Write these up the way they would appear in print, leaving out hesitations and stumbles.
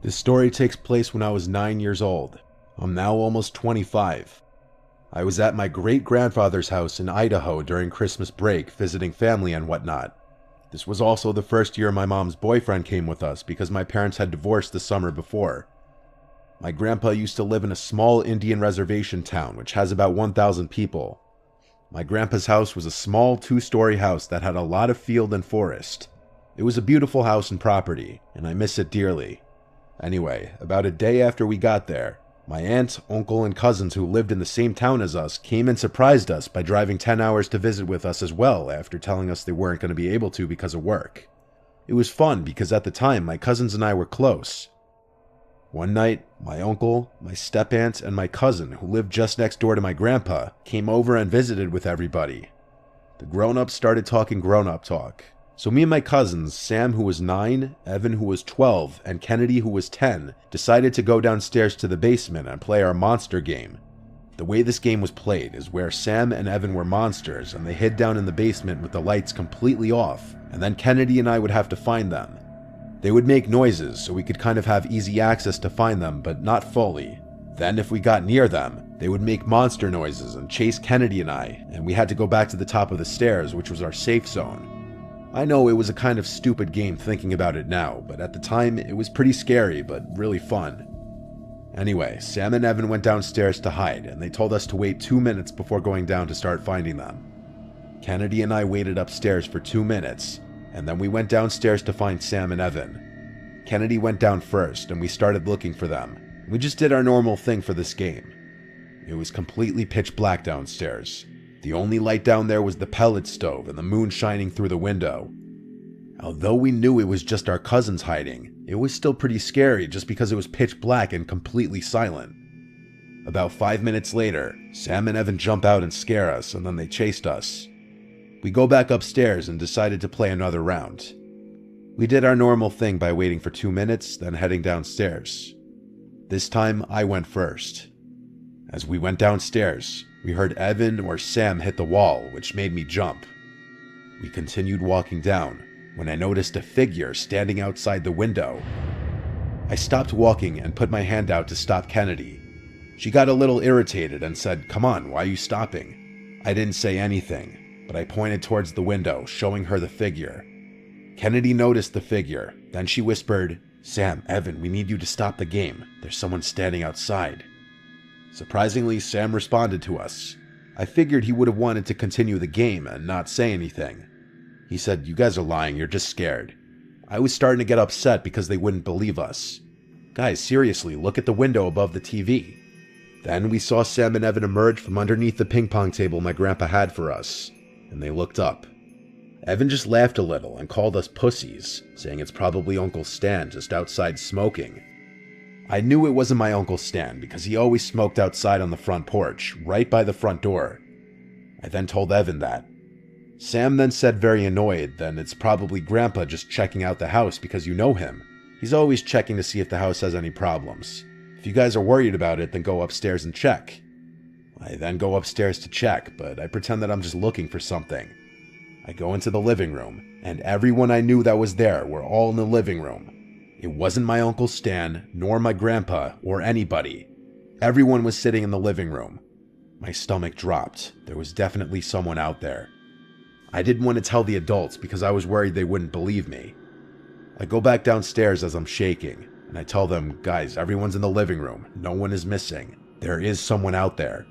This story takes place when I was 9 years old. I'm now almost 25. I was at my great-grandfather's house in Idaho during Christmas break, visiting family and whatnot. This was also the first year my mom's boyfriend came with us because my parents had divorced the summer before. My grandpa used to live in a small Indian reservation town which has about 1,000 people. My grandpa's house was a small 2-story house that had a lot of field and forest. It was a beautiful house and property, and I miss it dearly. Anyway, about a day after we got there, my aunt, uncle, and cousins who lived in the same town as us came and surprised us by driving 10 hours to visit with us as well after telling us they weren't going to be able to because of work. It was fun because at the time my cousins and I were close. One night, my uncle, my step-aunt, and my cousin, who lived just next door to my grandpa, came over and visited with everybody. The grown-ups started talking grown-up talk. So me and my cousins, Sam who was 9, Evan who was 12, and Kennedy who was 10, decided to go downstairs to the basement and play our monster game. The way this game was played is where Sam and Evan were monsters and they hid down in the basement with the lights completely off, and then Kennedy and I would have to find them. They would make noises so we could kind of have easy access to find them, but not fully. Then if we got near them, they would make monster noises and chase Kennedy and I, and we had to go back to the top of the stairs, which was our safe zone. I know it was a kind of stupid game thinking about it now, but at the time it was pretty scary, but really fun. Anyway, Sam and Evan went downstairs to hide, and they told us to wait 2 minutes before going down to start finding them. Kennedy and I waited upstairs for 2 minutes, and then we went downstairs to find Sam and Evan. Kennedy went down first, and we started looking for them. We just did our normal thing for this game. It was completely pitch black downstairs. The only light down there was the pellet stove and the moon shining through the window. Although we knew it was just our cousins hiding, it was still pretty scary just because it was pitch black and completely silent. About 5 minutes later, Sam and Evan jump out and scare us, and then they chased us. We go back upstairs and decided to play another round. We did our normal thing by waiting for 2 minutes, then heading downstairs. This time, I went first. As we went downstairs, we heard Evan or Sam hit the wall, which made me jump. We continued walking down, when I noticed a figure standing outside the window. I stopped walking and put my hand out to stop Kennedy. She got a little irritated and said, "Come on, why are you stopping?" I didn't say anything, but I pointed towards the window, showing her the figure. Kennedy noticed the figure, then she whispered, "Sam, Evan, we need you to stop the game. There's someone standing outside." Surprisingly, Sam responded to us. I figured he would have wanted to continue the game and not say anything. He said, "You guys are lying, you're just scared." I was starting to get upset because they wouldn't believe us. "Guys, seriously, look at the window above the TV." Then we saw Sam and Evan emerge from underneath the ping pong table my grandpa had for us, and they looked up. Evan just laughed a little and called us pussies, saying it's probably Uncle Stan just outside smoking. I knew it wasn't my Uncle Stan because he always smoked outside on the front porch, right by the front door. I then told Evan that. Sam then said very annoyed that it's probably Grandpa just checking out the house because you know him. He's always checking to see if the house has any problems. If you guys are worried about it, then go upstairs and check. I then go upstairs to check, but I pretend that I'm just looking for something. I go into the living room, and everyone I knew that was there were all in the living room. It wasn't my Uncle Stan, nor my grandpa, or anybody. Everyone was sitting in the living room. My stomach dropped. There was definitely someone out there. I didn't want to tell the adults because I was worried they wouldn't believe me. I go back downstairs as I'm shaking, and I tell them, "Guys, everyone's in the living room. No one is missing. There is someone out there."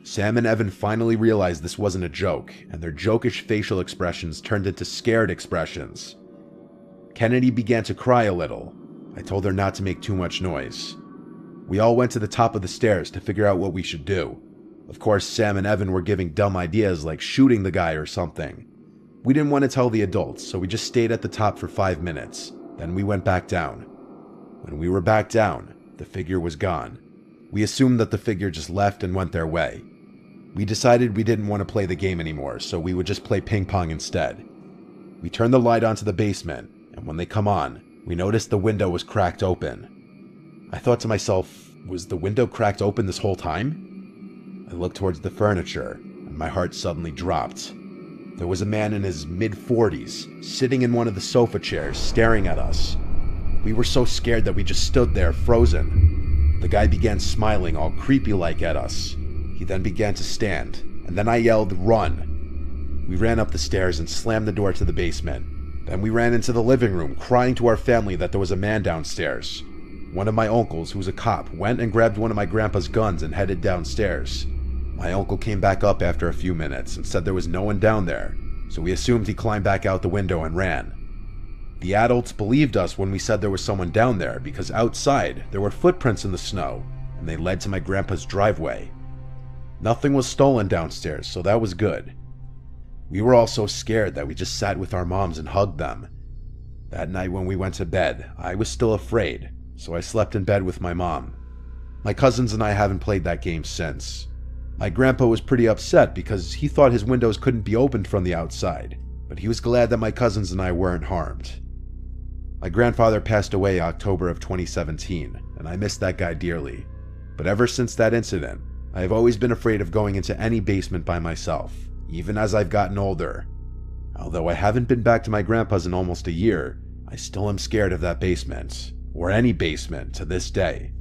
Sam and Evan finally realized this wasn't a joke, and their jokish facial expressions turned into scared expressions. Kennedy began to cry a little. I told her not to make too much noise. We all went to the top of the stairs to figure out what we should do. Of course, Sam and Evan were giving dumb ideas like shooting the guy or something. We didn't want to tell the adults, so we just stayed at the top for 5 minutes. Then we went back down. When we were back down, the figure was gone. We assumed that the figure just left and went their way. We decided we didn't want to play the game anymore, so we would just play ping pong instead. We turned the light onto the basement, and when they come on, we noticed the window was cracked open. I thought to myself, was the window cracked open this whole time? I looked towards the furniture, and my heart suddenly dropped. There was a man in his mid-40s, sitting in one of the sofa chairs, staring at us. We were so scared that we just stood there, frozen. The guy began smiling all creepy-like at us. He then began to stand, and then I yelled, "Run!" We ran up the stairs and slammed the door to the basement. Then we ran into the living room, crying to our family that there was a man downstairs. One of my uncles, who's a cop, went and grabbed one of my grandpa's guns and headed downstairs. My uncle came back up after a few minutes and said there was no one down there, so we assumed he climbed back out the window and ran. The adults believed us when we said there was someone down there because outside there were footprints in the snow and they led to my grandpa's driveway. Nothing was stolen downstairs, so that was good. We were all so scared that we just sat with our moms and hugged them. That night when we went to bed, I was still afraid, so I slept in bed with my mom. My cousins and I haven't played that game since. My grandpa was pretty upset because he thought his windows couldn't be opened from the outside, but he was glad that my cousins and I weren't harmed. My grandfather passed away October of 2017, and I miss that guy dearly. But ever since that incident, I have always been afraid of going into any basement by myself, even as I've gotten older. Although I haven't been back to my grandpa's in almost a year, I still am scared of that basement, or any basement to this day.